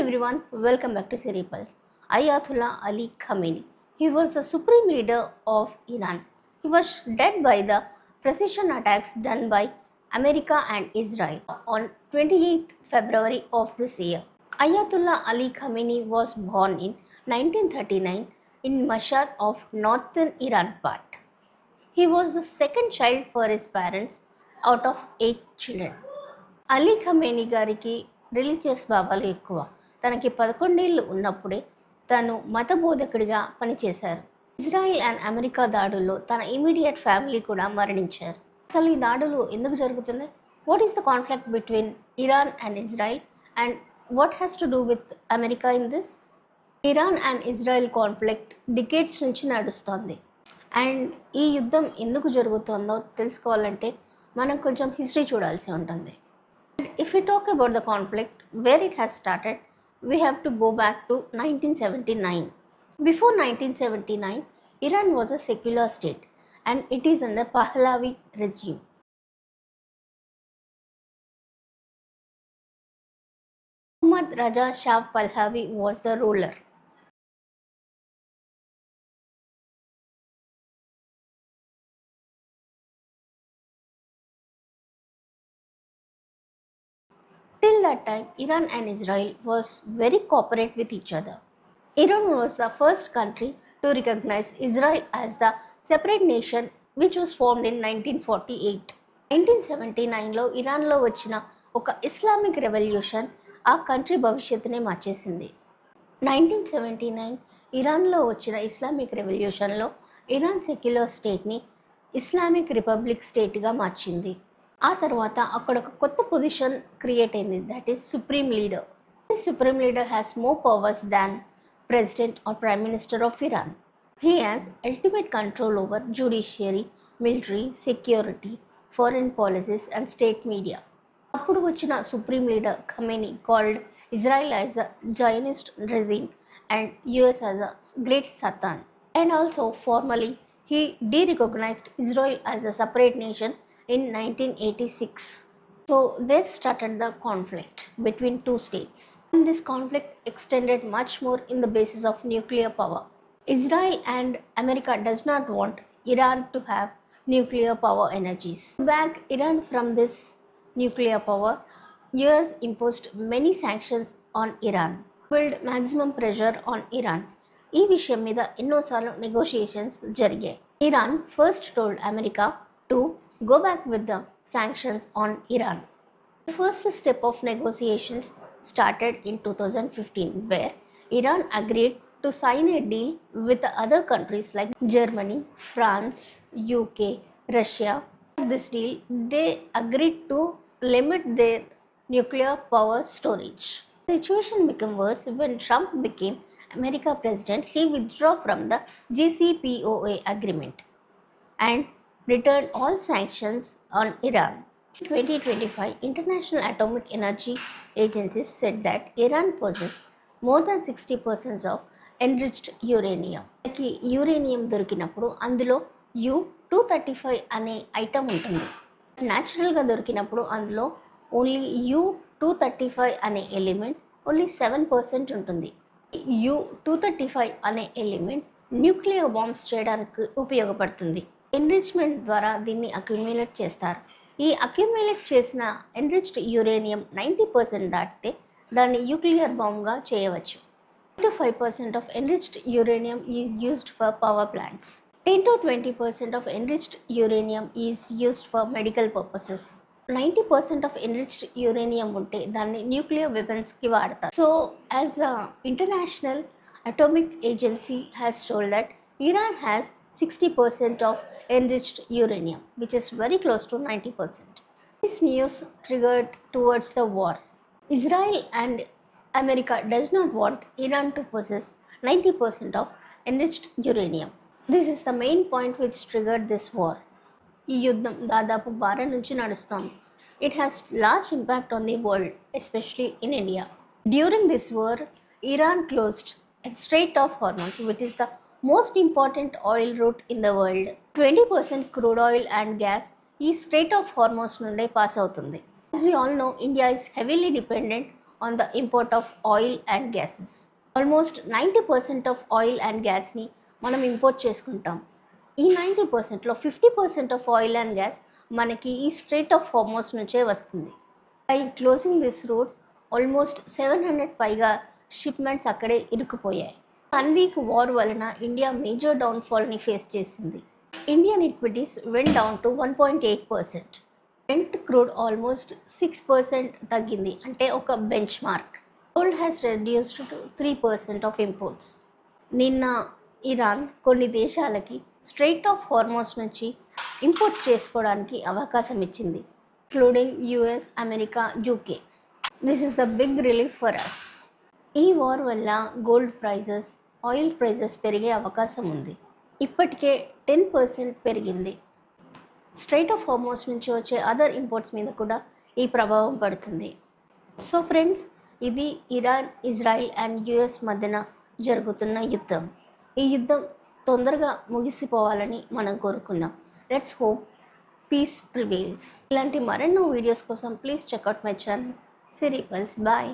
everyone, welcome back to Cerebrals. Ayatollah Ali Khamenei. He was the supreme leader of Iran. He was dead by the precision attacks done by America and Israel on 28th February of this year. Ayatollah Ali Khamenei was born in 1939 in Mashhad of northern Iran part. He was the second child for his parents out of 8 children. Ali Khamenei గారికి religious భావాలు ఎక్కువ. తనకి 11 ఏళ్ళు ఉన్నప్పుడే తను మత బోధకుడిగా పనిచేశారు. Israel and America దాడుల్లో తన ఇమీడియట్ ఫ్యామిలీ కూడా మరణించారు. అసలు ఈ దాడులు ఎందుకు జరుగుతున్నాయి? What is the conflict between Iran and Israel and what has to do with America in this? Iran and Israel conflict decades నుంచి నడుస్తోంది. అండ్ ఈ యుద్ధం ఎందుకు జరుగుతుందో తెలుసుకోవాలంటే మనం కొంచెం హిస్టరీ చూడాల్సి ఉంటుంది. If we talk about the conflict, where it has started, we have to go back to 1979. Before 1979, Iran was a secular state and it is under Pahlavi regime. Muhammad Raja Shah Pahlavi was the ruler. Till that time, Iran and Israel was very cooperate with each other. Iran was the first country to recognize Israel as the separate nation which was formed in 1948. 1979లో ఇరాన్లో వచ్చిన ఒక Islamic revolution ఆ country భవిష్యత్తునే మార్చేసింది. 1979 ఇరాన్లో వచ్చిన Islamic రెవల్యూషన్లో Iran secular స్టేట్ని ఇస్లామిక్ రిపబ్లిక్ స్టేట్గా మార్చింది. ఆ తర్వాత అక్కడ ఒక కొత్త పొజిషన్ క్రియేట్ అయింది, that is supreme leader. This supreme leader has more powers than president or prime minister of Iran. He has ultimate control over judiciary, military, security, foreign policies and state media. అప్పుడు వచ్చిన supreme leader Khamenei called Israel as the జైనిస్ట్ regime and US as the great Satan. And also formally he de-recognized Israel as a separate nation in 1986. So there started the conflict between two states. And this conflict extended much more in the basis of nuclear power. Israel and America does not want Iran to have nuclear power energies. To back Iran from this nuclear power, US imposed many sanctions on Iran, built maximum pressure on Iran. ఈ విషయం మీద ఎన్నోసార్లు negotiations జరిగాయి. Iran first told America to go back with the sanctions on Iran. The first step of negotiations started in 2015 where Iran agreed to sign a deal with the other countries like Germany, France, UK, Russia. This deal, they agreed to limit their nuclear power storage. The situation became worse when Trump became America president. He withdrew from the JCPOA agreement and returned all sanctions on Iran. In 2025, International Atomic Energy Agency said that Iran possesses more than 60% of enriched uranium. మనకి uranium దొరికినప్పుడు అందులో U-235 అనే item ఉంటుంది. న్యాచురల్గా దొరికినప్పుడు అందులో only U-235 అనే element only 7% ఉంటుంది. U-235 అనే ఎలిమెంట్ న్యూక్లియర్ బాంబ్స్ చేయడానికి ఉపయోగపడుతుంది. ఎన్రిచ్మెంట్ ద్వారా దీన్ని అక్యుములేట్ చేస్తారు. ఈ అక్యుములేట్ చేసిన ఎన్రిచ్డ్ యురేనియం 90% దాటితే దాన్ని న్యూక్లియర్ బాంబ్గా చేయవచ్చు. 5% of enriched uranium is used for power plants. 10-20% of enriched uranium is used for medical purposes. 90% of enriched uranium ఉంటే దాన్ని న్యూక్లియర్ వెపన్స్కి వాడతారు. So as international atomic agency has told that Iran has 60% of enriched uranium, which is very close to 90%. This news triggered towards the war. Israel and America does not want Iran to possess 90% of enriched uranium. This is the main point which triggered this war. ఈ యుద్ధం దాదాపు వారం నుంచి నడుస్తోంది. It has large impact on the world, especially in India. During this war, Iran closed a Strait of Hormuz, which is the most important oil route in the world. 20% crude oil and gas ఈ Strait of Hormuz నుండే pass అవుతుంది. As we all know, India is heavily dependent on the import of oil and gases. Almost 90% of oil and gasని మనం import చేసుకుంటాం. ఈ 90%లో 50% of oil and gas మనకి ఈ స్ట్రెయిట్ ఆఫ్ హార్మోస్ నుంచే వస్తుంది. By closing this route almost 700 పైగా షిప్మెంట్స్ అక్కడే ఇరుక్కుపోయాయి. 1 వీక్ వార్ వలన ఇండియా మేజర్ డౌన్ఫాల్ని ఫేస్ చేసింది. Indian equities went down to 1.8%. Brent crude almost 6% తగ్గింది, అంటే ఒక benchmark. Gold has reduced to 3% of imports. నిన్న ఇరాన్ కొన్ని దేశాలకి స్ట్రెయిట్ ఆఫ్ హార్మోస్ నుంచి ఇంపోర్ట్ చేసుకోవడానికి అవకాశం ఇచ్చింది, including US, America, UK. This is the big relief for us. ఈ వార్ వల్ల గోల్డ్ ప్రైజెస్, ఆయిల్ ప్రైజెస్ పెరిగే అవకాశం ఉంది. ఇప్పటికే 10% పెరిగింది. స్ట్రెయిట్ ఆఫ్ హార్మోస్ నుంచి వచ్చే అదర్ ఇంపోర్ట్స్ మీద కూడా ఈ ప్రభావం పడుతుంది. సో ఫ్రెండ్స్, ఇది ఇరాన్, ఇజ్రాయిల్ అండ్ యుఎస్ మధ్యన జరుగుతున్న యుద్ధం. ఈ యుద్ధం తొందరగా ముగిసిపోవాలని మనం కోరుకుందాం. Let's hope peace prevails. ఇలాంటి మరెన్నో వీడియోస్ కోసం please check out my channel Siri Pulse. Bye.